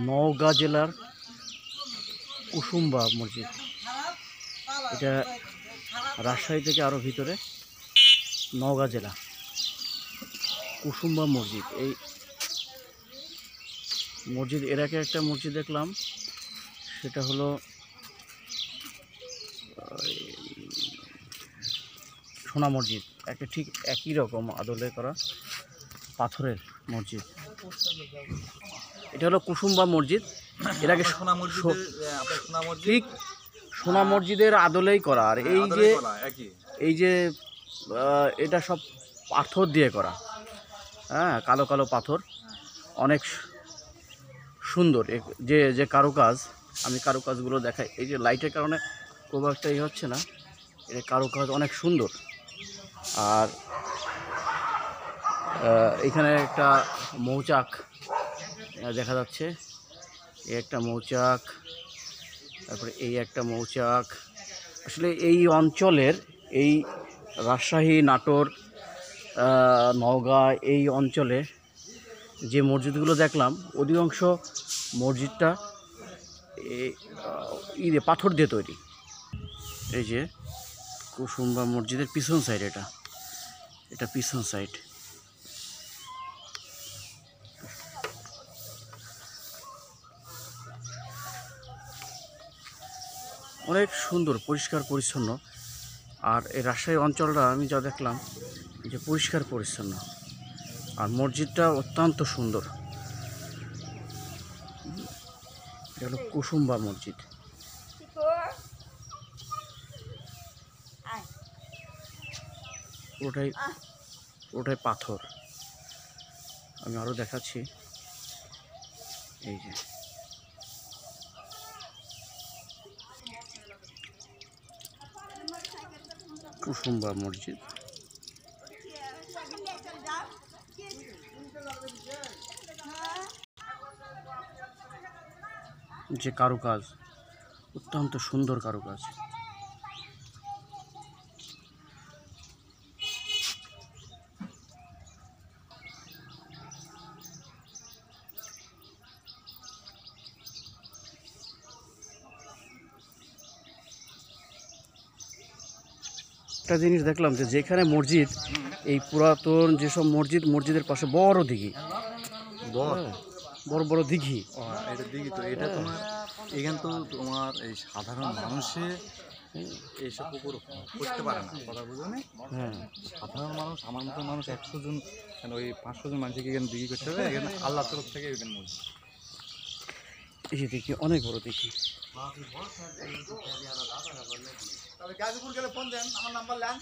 নওগাঁ জেলার কুসুম্বা মসজিদ। এটা রাজশাহী থেকে আরও ভিতরে, নওগাঁ জেলা কুসুম্বা মসজিদ। এই মসজিদ এর আগে একটা মসজিদ দেখলাম, সেটা হলো সোনা মসজিদ, একটা ঠিক একই রকম আদলে করা পাথরের মসজিদ। এটা হলো কুসুম্বা মসজিদ। এর আগে ঠিক সোনা মসজিদের আদলেই করা। আর এই যে এটা সব পাথর দিয়ে করা, হ্যাঁ, কালো কালো পাথর, অনেক সুন্দর। যে যে কারুকাজ, আমি কারুকাজগুলো দেখাই। এই যে লাইটের কারণে খুব একটা হচ্ছে না, এর কারুকাজ অনেক সুন্দর। আর এখানে একটা মৌচাক দেখা যাচ্ছে, এই একটা মৌচাক, তারপরে এই একটা মৌচাক। আসলে এই অঞ্চলের, এই রাজশাহী, নাটোর, নওগাঁ এই অঞ্চলে যে মসজিদগুলো দেখলাম, অধিকাংশ মসজিদটা পাথর দিয়ে তৈরি। এই যে কুসুম্বা মসজিদের পিছন সাইড, এটা পিছন সাইড। অনেক সুন্দর, পরিষ্কার পরিচ্ছন্ন। আর এই রাজশাহী অঞ্চলটা আমি যা দেখলাম, যে পরিষ্কার পরিচ্ছন্ন, আর মসজিদটা অত্যন্ত সুন্দর। এটা হলো কুসুম্বা মসজিদ। পুরোটাই পাথর। আমি আরও দেখাচ্ছি। এই যে কুসুম্বা মসজিদ। যে কারুকাজ, অত্যন্ত সুন্দর কারুকাজ। একটা জিনিস দেখলাম, যে যেখানে মসজিদ, এই পুরাতন যেসব মসজিদের পাশে বড় দিঘি, বড় বড় দিঘি। এটা দিঘি তো, এটা তোমার এখানে তো তোমার এই সাধারণ মানুষে এইসব পুকুর করতে পারে না, কথা বুঝো না? হ্যাঁ, সাধারণ মানুষ, আমার মতো মানুষ 100 জন, ওই 500 জন মানুষকে এখানে দিঘি করতে হবে। এখানে আল্লাহ তরফ থেকে এখানে মসজিদ। এই যে দেখি, অনেক বড় দিঘি। গাজীপুর গেলে ফোন দেন, আমার নাম্বার নেন।